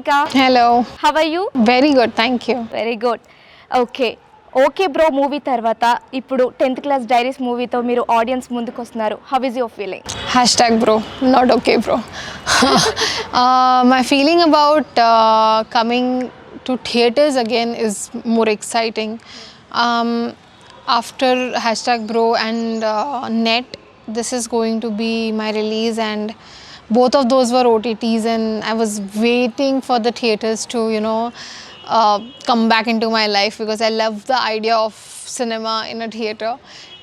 Avika. Hello. How are you? Very good, thank you. Very good. Okay bro movie తర్వాత ఇప్పుడు 10th class diaries మూవీతో మీరు audience ముందుకు వస్తున్నారు. How is your feeling? #bro, not okay bro. My feeling about coming to theaters again is more exciting. After #bro and net, this is going to be my release, and both of those were OTTs, and I was waiting for the theaters to come back into my life, because I love the idea of cinema in a theater,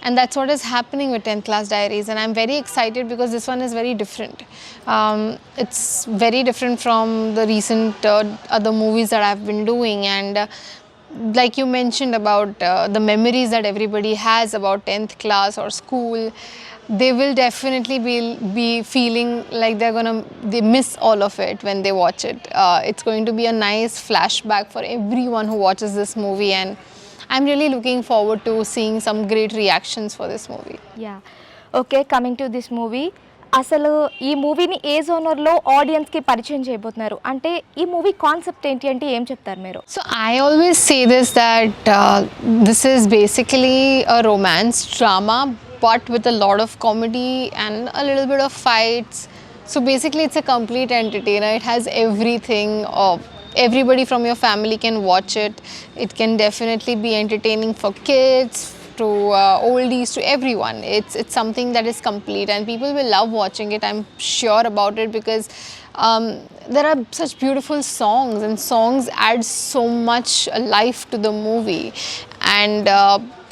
and that's what is happening with 10th Class Diaries, and I'm very excited because this one is very different. It's very different from the recent other movies that I've been doing, and like you mentioned about the memories that everybody has about 10th class or school, they will definitely be feeling like they miss all of it when they watch it. It's going to be a nice flashback for everyone who watches this movie, and I'm really looking forward to seeing some great reactions for this movie. Yeah. Okay, coming to this movie, అసలు ఈ మూవీని ఏ జోనర్లో ఆడియన్స్కి పరిచయం చేయబోతున్నారు, అంటే ఈ movie concept ఏంటి అంటే ఏం చెప్తారు మీరు? So I always say this, that this is basically a romance drama, but with a lot of comedy and a little bit of fights. So basically it's a complete entertainer. It has everything. Everybody from your family can watch it. It can definitely be entertaining for kids, to oldies, to everyone. It's something that is complete, and people will love watching it. I'm sure about it, because there are such beautiful songs, and songs add so much life to the movie, and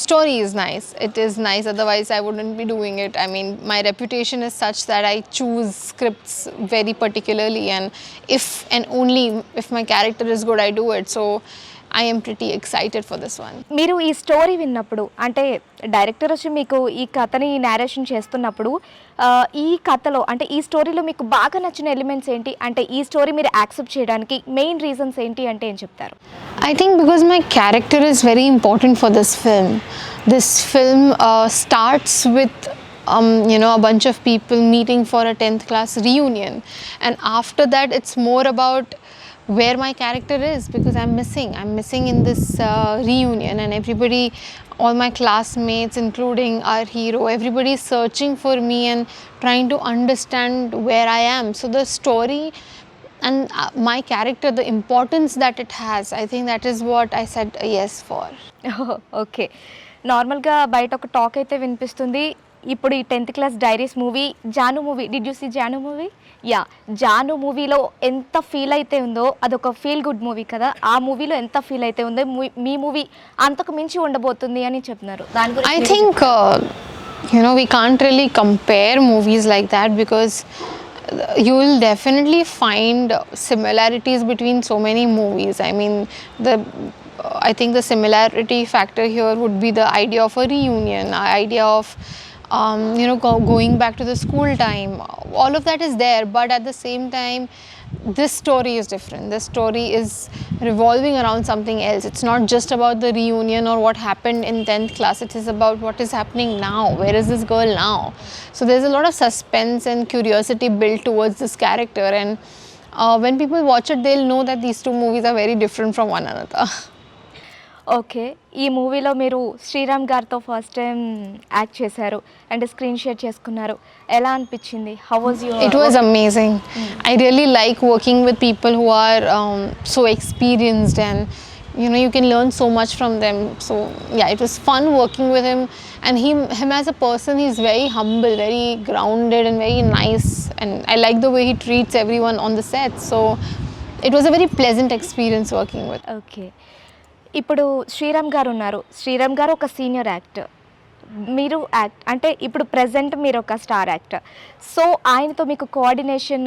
story is nice. It is nice, otherwise I wouldn't be doing it. I mean, my reputation is such that I choose scripts very particularly, and if and only if my character is good, I do it. So I am pretty excited for this one. మీరు ఈ story విన్నప్పుడు, అంటే director వచ్చి మీకు ఈ కథని narration చేస్తున్నప్పుడు, ఈ కథలో అంటే ఈ స్టోరీలో మీకు బాగా నచ్చిన ఎలిమెంట్స్ ఏంటి, అంటే ఈ స్టోరీ మీరు యాక్సెప్ట్ చేయడానికి మెయిన్ రీజన్స్ ఏంటి అంటే ఏం చెప్తారు? I think because my character is very important for this film. This film starts with a bunch of people meeting for a 10th class reunion, and after that it's more about where my character is, because I'm missing in this reunion, and everybody, all my classmates including our hero, everybody is searching for me and trying to understand where I am. So the story and my character, the importance that it has, I think that is what I said yes for. Okay, నార్మల్గా బయట ఒక talk అయితే వినిపిస్తుంది, ఇప్పుడు ఈ 10th class diaries movie, Jaanu movie, did you see Jaanu movie? Yeah, Jaanu మూవీలో ఎంత feel అయితే ఉందో అదొక ఫీల్ గుడ్ మూవీ కదా, ఆ మూవీలో ఎంత ఫీల్ అయితే ఉందో మీ మూవీ అంతకు మించి ఉండబోతుంది అని చెప్తున్నారు. దాని గురించి I think we can't really compare movies like that, because you will definitely find similarities between so many movies. I mean, I think the similarity factor here would be the idea of a reunion, idea of going back to the school time. All of that is there, but at the same time, this story is different. This story is revolving around something else. It's not just about the reunion or what happened in 10th class. It is about what is happening now. Where is this girl now? So there's a lot of suspense and curiosity built towards this character, and when people watch it, they'll know that these two movies are very different from one another. Okay, ఈ మూవీలో మీరు శ్రీరామ్ గారితో first time act చేశారు and screen share చేసుకున్నారు, ఎలా అనిపించింది? How was your? It was amazing. I really like working with people who are so experienced, and you can learn so much from them. So yeah, it was fun working with him, and him as a person, he's very humble, very grounded, and very nice, and I like the way he treats everyone on the set. So it was a very pleasant experience working with. Okay, ఇప్పుడు శ్రీరామ్ గారు ఉన్నారు, శ్రీరామ్ గారు ఒక senior actor, మీరు అంటే ఇప్పుడు present మీరు ఒక స్టార్ యాక్టర్, సో ఆయనతో మీకు కోఆర్డినేషన్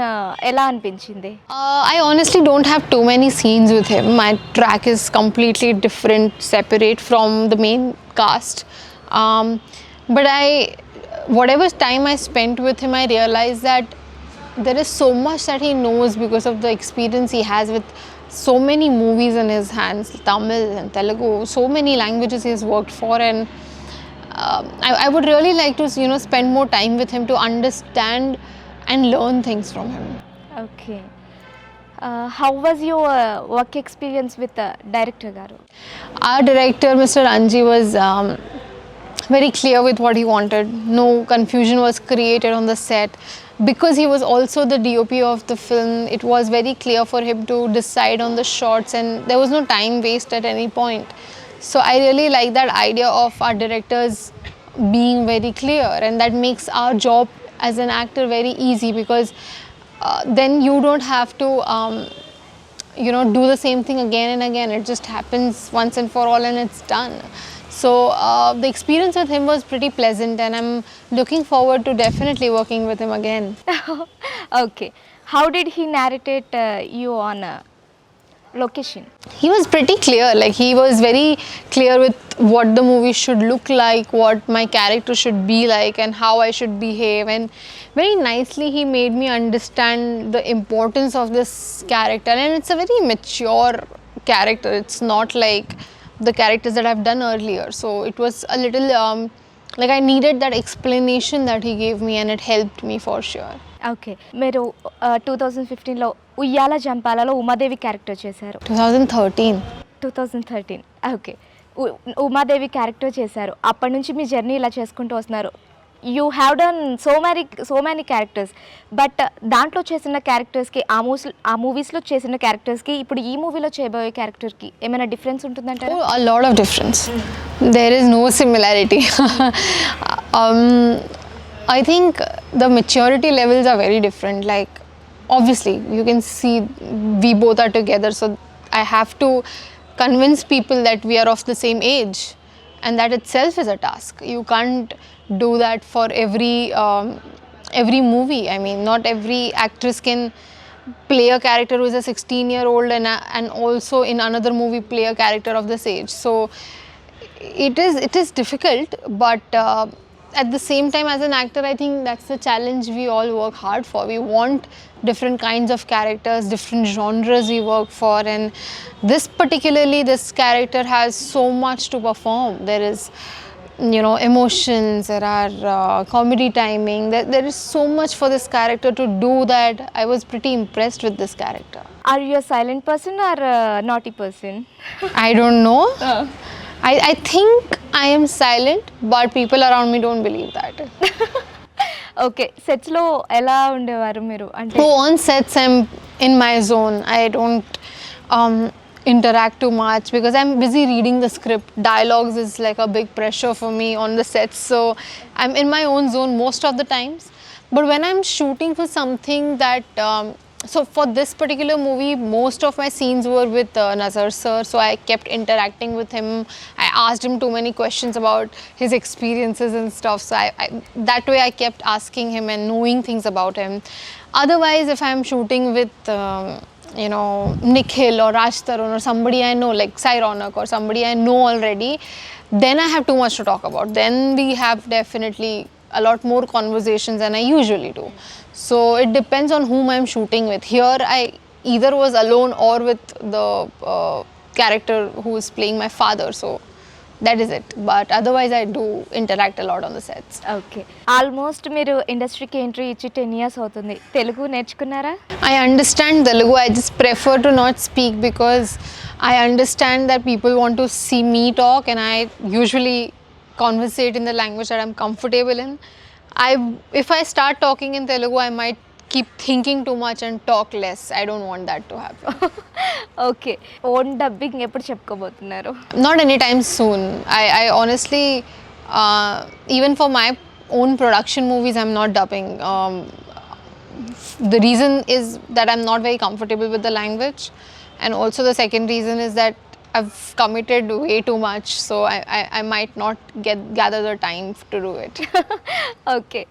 ఎలా అనిపించింది? I honestly don't have too many scenes with him. My track is completely different, separate from the main cast, but whatever time I spent with him, I realized that there is so much that he knows because of the experience he has with so many movies in his hands, Tamil and Telugu, so many languages he has worked for, and I would really like to spend more time with him to understand and learn things from him. Okay. How was your work experience with Director Garu? Our director, Mr. Anji, was very clear with what he wanted. No confusion was created on the set. Because he was also the DOP of the film, it was very clear for him to decide on the shots, and there was no time waste at any point. So I really like that idea of our directors being very clear, and that makes our job as an actor very easy, because then you don't have to do the same thing again and again. It just happens once and for all and it's done. So the experience with him was pretty pleasant, and I'm looking forward to definitely working with him again. Okay. How did he narrate you on location? He was pretty clear. Like, he was very clear with what the movie should look like, what my character should be like, and how I should behave. And very nicely he made me understand the importance of this character. And it's a very mature character. It's not like the characters that I've done earlier. So it was a little like I needed that explanation that he gave me, and it helped me for sure. Okay, మీరు 2015లో ఉయ్యాల జంపాలలో Umadevi character చేశారు. 2013. 2013. Okay, Umadevi character చేశారు. అప్పటి నుంచి మీ journey ఇలా చేసుకుంటూ వస్తున్నారు. You have done so many characters, but దాంట్లో చేసిన క్యారెక్టర్స్కి ఆ మూవీస్లో చేసిన క్యారెక్టర్స్కి ఇప్పుడు ఈ మూవీలో చేయబోయే క్యారెక్టర్కి ఏమైనా డిఫరెన్స్ ఉంటుందంటారా? A lot of difference. There is no similarity. I think the maturity levels are very different. Like, obviously you can see we both are together, so I have to convince people that we are of the same age, and that itself is a task. You can't do that for every movie. I mean, not every actress can play a character who is a 16-year-old and also in another movie play a character of this age. So it is difficult, but at the same time, as an actor, I think that's the challenge we all work hard for. We want different kinds of characters, different genres we work for, and this character has so much to perform. There is, emotions, there are comedy timing, there is so much for this character to do that I was pretty impressed with this character. Are you a silent person or a naughty person? I don't know. I think I am silent, but people around me don't believe that. Okay, సెట్స్లో ఎలా ఉండేవారు మీరు? అంటే On sets, I'm in my zone. I don't interact too much because I'm busy reading the script. Dialogues is like a big pressure for me on the sets, so I'm in my own zone most of the times. But when I'm shooting for something that so for this particular movie, most of my scenes were with Nazar sir, so I kept interacting with him. I asked him too many questions about his experiences and stuff, so that way I kept asking him and knowing things about him. Otherwise, if I'm shooting with Nikhil or Raj Tarun or somebody I know, like Sai Ronak or somebody I know already, then I have too much to talk about. Then we have definitely a lot more conversations than I usually do. So it depends on whom I'm shooting with. Here I either was alone or with the character who is playing my father, so that is it. But otherwise I do interact a lot on the sets. Okay, almost మీరు ఇండస్ట్రీకి entry ఇచ్చి 10 years అవుతుంది. తెలుగు నేర్చుకున్నారా? I understand Telugu. I just prefer to not speak because I understand that people want to see me talk, and I usually conversate in the language that I'm comfortable in. If I start talking in Telugu, I might keep thinking too much and talk less. I don't want that to happen. Okay, own dubbing ఎప్పుడు చెప్పుకోబోతున్నారు? Not anytime soon. I honestly, even for my own production movies, I'm not dubbing. The reason is that I'm not very comfortable with the language, and also the second reason is that I've committed way too much, so I might not gather the time to do it. Okay,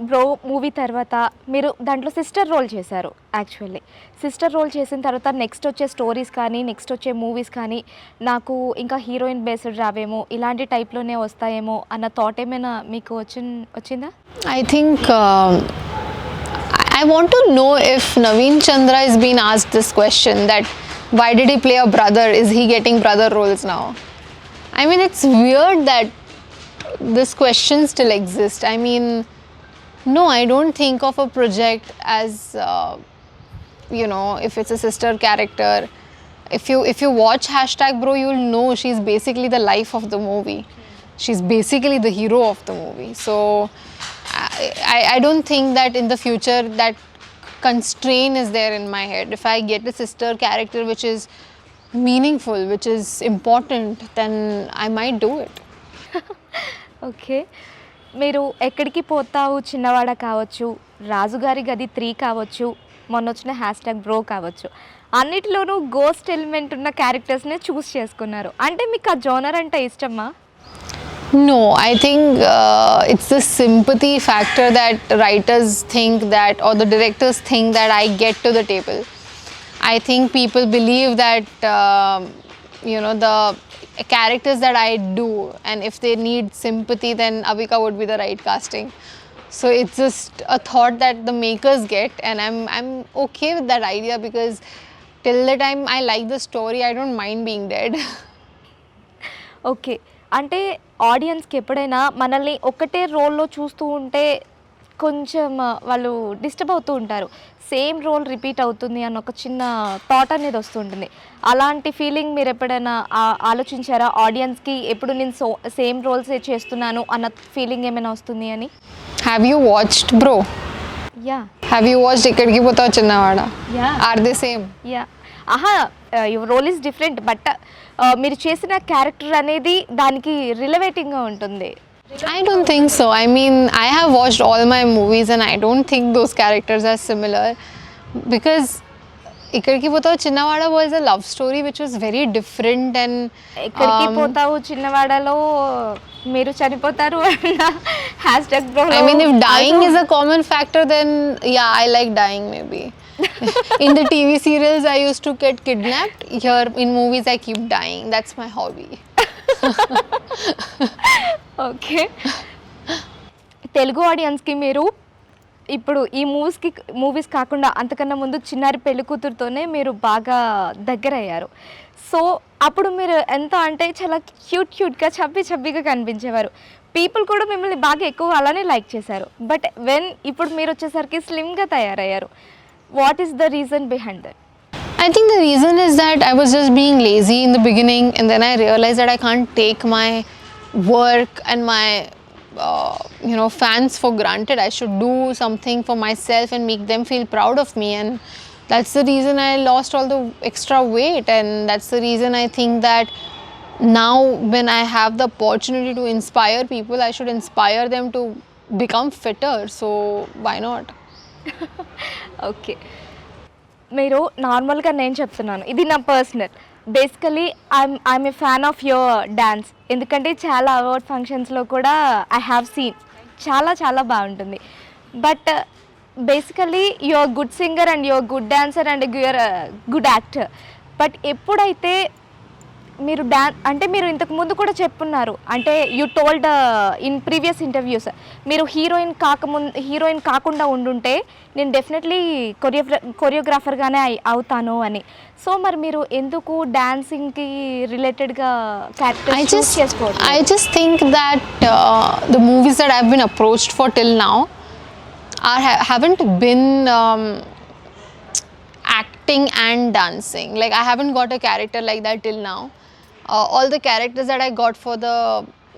#bro movie తర్వాత మీరు దాంట్లో sister role చేశారు. Actually sister role చేసిన తర్వాత next వచ్చే stories కానీ next వచ్చే movies కానీ నాకు ఇంకా హీరోయిన్ బేస్డ్ రావేమో, ఇలాంటి టైప్లోనే వస్తాయేమో అన్న థాట్ ఏమైనా మీకు వచ్చిందా? I think I want to know if Naveen Chandra is being asked this question, that why did he play a brother? Is he getting brother roles now? I mean, it's weird that this question still exists. I mean, no, I don't think of a project as you know, if it's a sister character, if you watch hashtag bro, you'll know she's basically the life of the movie. She's basically the hero of the movie. So I don't think that in the future that constraint is there in my head. If I get a sister character which is meaningful, which is important, then I might do it. Okay, మీరు ఎక్కడికి పోతావు చిన్నవాడ కావచ్చు, రాజుగారి గది 3 కావచ్చు, మొన్న వచ్చిన హ్యాష్ట్యాగ్ బ్రో కావచ్చు, అన్నిటిలోనూ గోస్ట్ ఎలిమెంట్ ఉన్న క్యారెక్టర్స్నే చూస్ చేసుకున్నారు. అంటే మీకు ఆ జోనర్ అంటే ఇష్టమా? No, I think it's the sympathy factor that writers think that, or the directors think that I get to the table. I think people believe that, you know, the characters that I do, and if they need sympathy, then Avika would be the right casting. So it's just a thought that the makers get, and I'm okay with that idea, because till the time I like the story, I don't mind being dead. Okay, అంటే ఆడియన్స్కి ఎప్పుడైనా మనల్ని ఒకటే రోల్లో చూస్తూ ఉంటే కొంచెం వాళ్ళు డిస్టర్బ్ అవుతూ ఉంటారు. సేమ్ రోల్ రిపీట్ అవుతుంది అన్న ఒక చిన్న థాట్ అనేది వస్తుంటుంది. అలాంటి ఫీలింగ్ మీరు ఎప్పుడైనా ఆలోచించారా? ఆడియన్స్కి ఎప్పుడు నేను సేమ్ రోల్సే చేస్తున్నాను అన్న ఫీలింగ్ ఏమైనా వస్తుంది అని? Have you watched Bro? Yeah. Have you watched Ikkadiki Potavu Chinnavada? Yeah. Are they same? Yeah. Your role is different, but మీరు చేసిన క్యారెక్టర్ అనేది దానికి రిలవేటింగ్గా ఉంటుంది. I don't think so. I mean, I have watched all my movies and I don't think those characters are similar, because Ikkadiki Potavu Chinnavada was a love story which was very different, and ఎక్కడికి పోతావు చిన్నవాడలో మీరు చనిపోతారు అన్న hashtag bro. I mean, if dying is a common factor, then yeah, I like dying maybe. In the TV serials, I used to get kidnapped. Here in movies, I keep dying. That's my hobby. Okay, Telugu ఆడియన్స్కి మీరు ఇప్పుడు ఈ movies కాకుండా అంతకన్నా ముందు చిన్నారి పెళ్లి కూతురుతోనే మీరు బాగా దగ్గర అయ్యారు. సో అప్పుడు మీరు ఎంత అంటే చాలా క్యూట్గా చబ్బీగా కనిపించేవారు. పీపుల్ కూడా మిమ్మల్ని బాగా ఎక్కువ అలానే లైక్ చేశారు. బట్ ఇప్పుడు మీరు వచ్చేసరికి స్లిమ్గా తయారయ్యారు. What is the reason behind that? I think the reason is that I was just being lazy in the beginning, and then I realized that I can't take my work and my you know, fans for granted. I should do something for myself and make them feel proud of me, and that's the reason I lost all the extra weight, and that's the reason I think that now when I have the opportunity to inspire people, I should inspire them to become fitter. So why not? Okay, మీరు నార్మల్గా నేను చెప్తున్నాను, ఇది నా personal. Basically I'm a fan of your dance. ఎందుకంటే చాలా award ఫంక్షన్స్లో కూడా ఐ హ్యావ్ సీన్ చాలా బాగుంటుంది. But basically your good singer and your good dancer and your good actor. But ఎప్పుడైతే మీరు అంటే మీరు ఇంతకు ముందు కూడా చెప్పున్నారు, అంటే you told in previous interviews, మీరు హీరోయిన్ కాకుండా ఉండుంటే నేను డెఫినెట్లీ కొరియోగ్రాఫర్గానే అవుతాను అని. సో మరి మీరు ఎందుకు డాన్సింగ్కి రిలేటెడ్గా క్యారెక్టర్ చూస్ చేసుకోవచ్చు? I just think that the movies that I've been approached for till now haven't been acting and dancing. Like, I haven't got a character like that till now. All the characters that I got for the,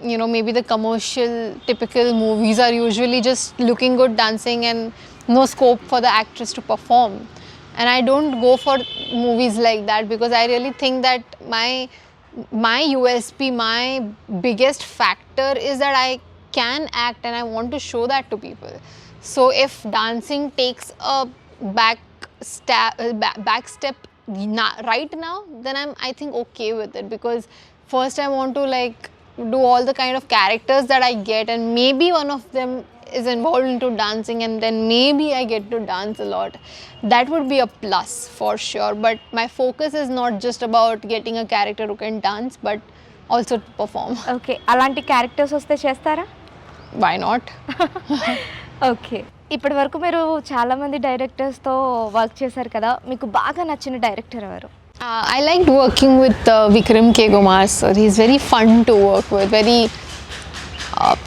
you know, maybe the commercial typical movies are usually just looking good, dancing, and no scope for the actress to perform. And I don't go for movies like that, because I really think that my USP, my biggest factor is that I can act, and I want to show that to people. So if dancing takes a back step right now, then I think okay with it, because first I want to like do all the kind of characters that I get, and maybe one of them is involved into dancing, and then maybe I get to dance a lot. That would be a plus for sure. But my focus is not just about getting a character who can dance, but also to perform. Okay, అలాంటి characters వస్తే చేస్తారా? Why not? Okay, ఇప్పటి వరకు మీరు చాలామంది డైరెక్టర్స్తో work చేశారు కదా, మీకు బాగా నచ్చిన డైరెక్టర్ ఎవరు? I liked working with Vikram K. Gomar sir. He's very fun to work with, very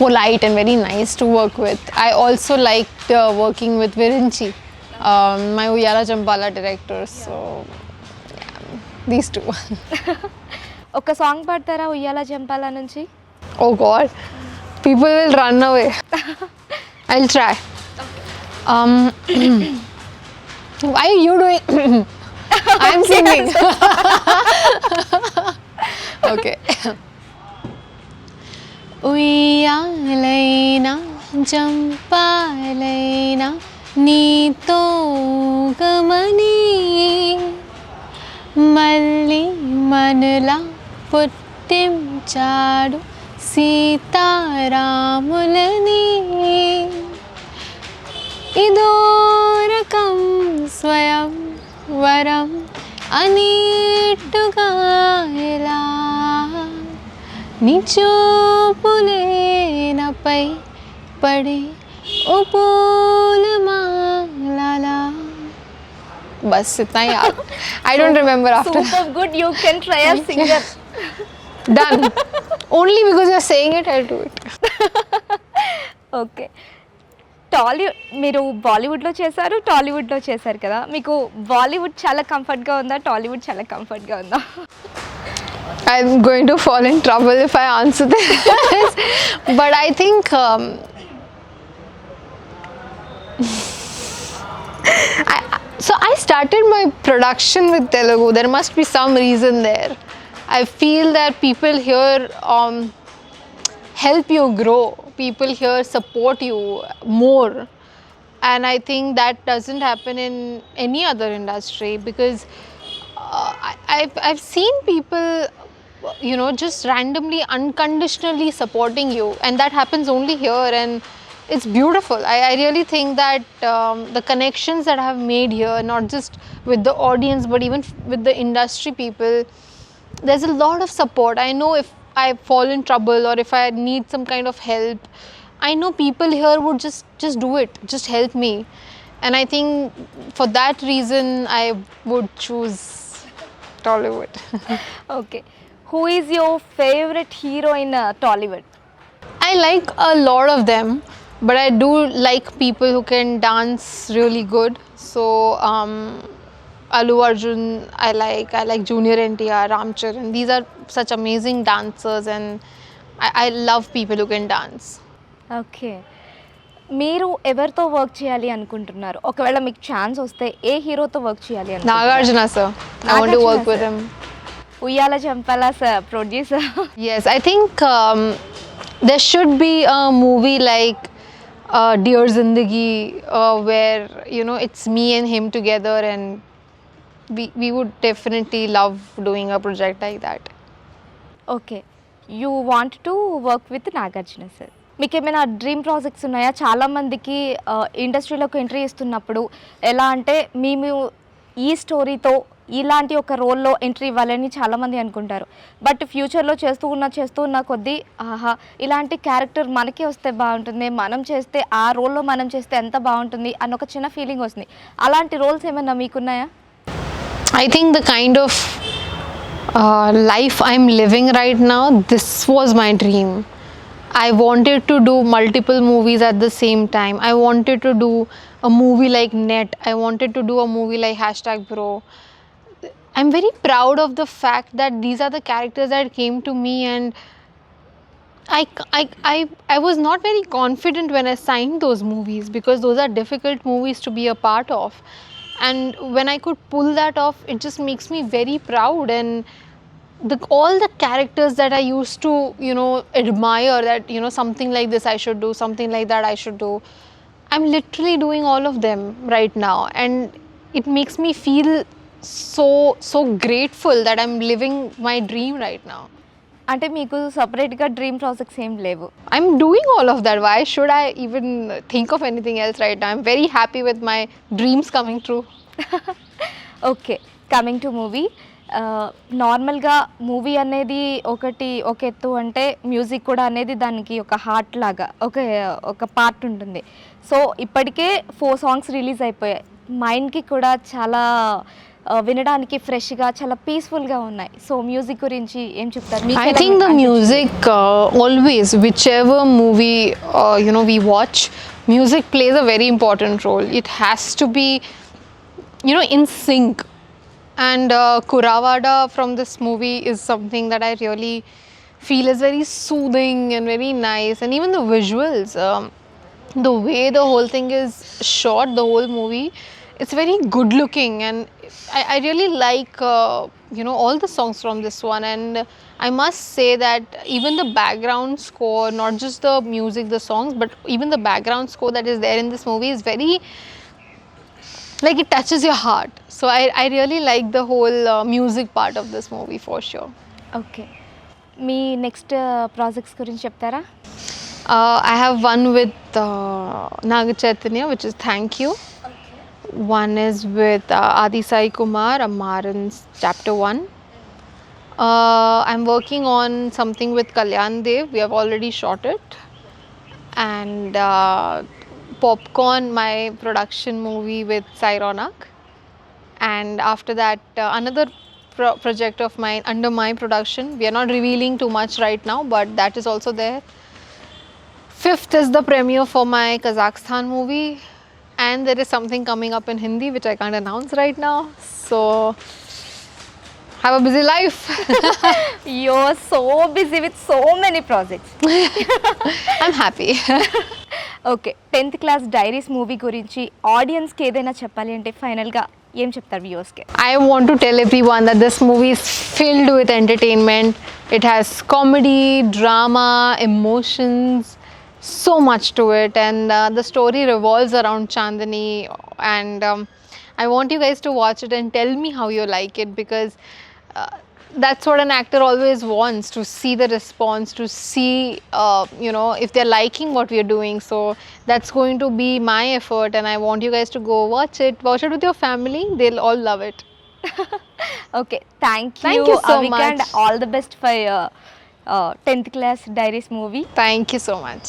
polite and very nice to work with. I also liked working with Virinchi. my Uyala Champala directors. So yeah, these two. ఒక song పాడతారా ఉయ్యాల జంపాల నుంచి? Oh God, people will run away. I'll try. Why are you doing? I'm singing. Okay. ఉయ్యాలైనా జంపాలైనా నీతో గమని మళ్ళీ మనలా పుట్టించాడు సీతారాములని ఇదో రకం స్వయం వరం అనేట్టుగా ఎలా నీ చూపులేనపై పడి ఉపోలమాలా బస్ ఇतना ही याद I don't remember after Super good, you can try as singer. done only because you're saying it I'll do it. Okay, మీరు బాలీవుడ్లో చేశారు, టాలీవుడ్లో చేశారు కదా, మీకు బాలీవుడ్ చాలా కంఫర్ట్గా ఉందా, టాలీవుడ్ చాలా కంఫర్ట్గా ఉందా? I'm going to fall in trouble if I answer this. But I think I started my production with Telugu. There must be some reason there. I feel that people here help you grow. People here support you more. And I think that doesn't happen in any other industry because I've seen people, you know, just randomly, unconditionally supporting you, and that happens only here, and it's beautiful. I really think that the connections that I have made here, not just with the audience but even with the industry people, there's a lot of support. I know if I fall in trouble or if I need some kind of help, I know people here would just do it, just help me. And I think for that reason I would choose Tollywood. Okay, who is your favourite hero in Tollywood? I like a lot of them, but I do like people who can dance really good. So Allu Arjun I like Junior NTR, Ram Charan. These are such amazing dancers, and I love people who can dance. Okay, మీరు ఎవరితో work చేయాలి అనుకుంటున్నారు? ఒకవేళ మీకు chance వస్తే ఏ హీరోతో work చేయాలి అనుకుంటున్నారు? Nagarjuna sir, I want to work with him. Uyyala Jampala sir producer. Yes, I think there should be a movie like Dear Zindagi where, you know, it's me and him together, and we would definitely love doing a project like that. Okay, you want to work with Nagarjuna sir. మీకు ఏమైనా dream projects ఉన్నాయా? చాలామందికి ఇండస్ట్రీలోకి entry ఇస్తున్నప్పుడు ఎలా అంటే మేము ఈ స్టోరీతో ఇలాంటి ఒక రోల్లో ఎంట్రీ ఇవ్వాలని చాలామంది అనుకుంటారు. బట్ ఫ్యూచర్లో చేస్తూ ఉన్న కొద్దీ ఆహా ఇలాంటి క్యారెక్టర్ మనకి వస్తే బాగుంటుంది, మనం చేస్తే ఆ రోల్లో మనం చేస్తే ఎంత బాగుంటుంది అన్న ఒక చిన్న ఫీలింగ్ వస్తుంది. అలాంటి రోల్స్ ఏమైనా మీకున్నాయా? I think the kind of life I'm living right now, this was my dream. I wanted to do multiple movies at the same time. I wanted to do a movie like Net. I wanted to do a movie like #Bro. I'm very proud of the fact that these are the characters that came to me, and I was not very confident when I signed those movies because those are difficult movies to be a part of. And when I could pull that off, it just makes me very proud. And all the characters that I used to, you know, admire, that, you know, something like this I should do, something like that I should do, I'm literally doing all of them right now, and it makes me feel so grateful that I'm living my dream right now. అంటే మీకు సపరేట్గా dream projects ఏం లేవు? I'm doing all of that. Why should I even think of anything else right now? I'm very happy with my dreams coming true. Okay, coming to movie. నార్మల్గా movie అనేది ఒక ఎత్తు అంటే మ్యూజిక్ కూడా అనేది దానికి ఒక హార్ట్ లాగా ఒక పార్ట్ ఉంటుంది. సో ఇప్పటికే 4 సాంగ్స్ రిలీజ్ అయిపోయాయి. మైండ్కి కూడా చాలా వినడానికి ఫ్రెష్గా చాలా పీస్ఫుల్గా ఉన్నాయి. సో మ్యూజిక్ గురించి ఏం చెప్తారు? I think the music always, whichever movie we watch, music plays a very important role. It has to be, in sync. And Kuravada from this movie is something that I really feel is very soothing and very nice. And even the visuals, the way the whole thing is shot, the whole movie, it's very good looking. And I really like, all the songs from this one. And I must say that even the background score, not just the music, the songs, but even the background score that is there in this movie is very, like, it touches your heart. So I really like the whole music part of this movie for sure. Okay, me next projects గురించి చెప్తారా? I have one with Naga Chaitanya, which is Thank You. One is with Adi Sai Kumar, Amaran's Chapter 1. I'm working on something with Kalyan Dev. We have already shot it. And Popcorn, my production movie with Sai Ronak. And after that, another project of mine under my production. We are not revealing too much right now, but that is also there. 5th is the premiere for my Kazakhstan movie, and there is something coming up in Hindi which I can't announce right now. So have a busy life. You are so busy with so many projects. I'm happy. Okay, 10th class diaries movie గురించి ఆడియన్స్కి ఏదైనా చెప్పాలి అంటే ఫైనల్గా ఏం చెప్తారు వ్యూవర్స్కి? I want to tell everyone that this movie is filled with entertainment. It has comedy, drama, emotions, so much to it. And the story revolves around Chandani. And I want you guys to watch it and tell me how you like it, because that's what an actor always wants, to see the response, to see if they're liking what we're doing. So that's going to be my effort, and I want you guys to go watch it with your family. They'll all love it. Okay, thank Thank you you so Avika, much. And all the best for 10th class diaries movie. Thank you so much.